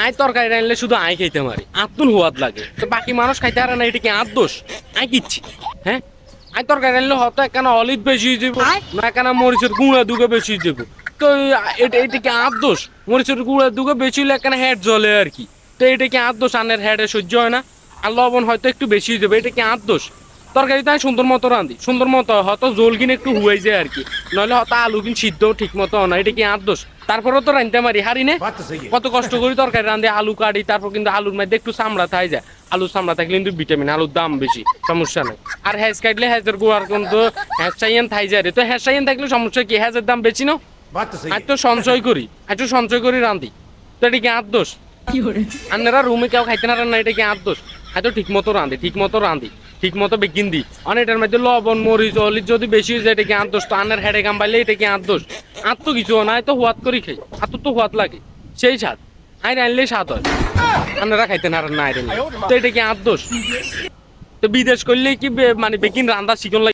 আয় তরকারি রানলে শুধু আয় খাইতে মারি আত্মন হওয়াত লাগে তো বাকি মানুষ খাইতে পারে না, এটা কি আর দোষ? আয় কিচ্ছি হ্যাঁ, আয় তরকারি রানলে হয়তো একখানা অলিভ বেশি যাবো না একখানা মরিচের গুঁড়া দুগে বেশি যাবো, তো এটা কি আর দোষ? মরিচের গুঁড়া দুগে বেশি হলে একখানা হেড জ্বলে আর কি, তো এটা কি আর দোষ? আনের হেডে সহ্য হয় না, আর লবণ হয়তো একটু বেশি যাবে, এটা কি আর দোষ? তরকারিটা আমি সুন্দর মতো রাঁধি, সুন্দর মতো হয়তো জোল কিনে একটু হুয়াই যায় আর কি, নইলে হয়তো আলু কিন সিদ্ধ ঠিক মতো না, এটা কি আর দোষ? তারপরেও তো রাঁধতে পারি হারি নে, কত কষ্ট করি তরকারি রাঁধে আলু কাটি, তারপর কিন্তু আলুর মধ্যে একটু চামড়া থাই যায়, আলুর চামড়া থাকলে কিন্তু ভিটামিন, আলুর দাম বেশি, সমস্যা নাই। আর হ্যাজ কাটলে হ্যাজের গোয়ার কিন্তু হ্যাজ চাইয়েন থাই যায় রে, তো হ্যাজ চাইয়েন থাকলে সমস্যা কি? হ্যাজের দাম বেশি না, আজ তো সঞ্চয় করি, আজ তো সঞ্চয় করি রাঁধি, তো এটা কি আর দোষ? আপনারা রুমে কেউ খাইতে না রান্না, এটা কি আর দোষ? হয়তো ঠিক মতো রাঁধি, ঠিক মতো রাঁধি, ঠিক মতো বেগিন দিই, অনেকটার মধ্যে লবণ মরিচ অলিচ যদি বেশি হয়ে যায় এটা কি আর দোষ? তো আনের হেডে কাম পাইলে এটা কি আর দোষ? আর তো কিছু না, তো হুয়াত করি খাই, আর তো হুয়াত লাগে সেই স্বাদ, আই রানলেই স্বাদ হয়, আপনারা খাইতে না রান্না আই রানলে, তো এটা কি আর দোষ? তো বিদেশ করলে কি মানে বেগিন রান্না শিখন লাগে?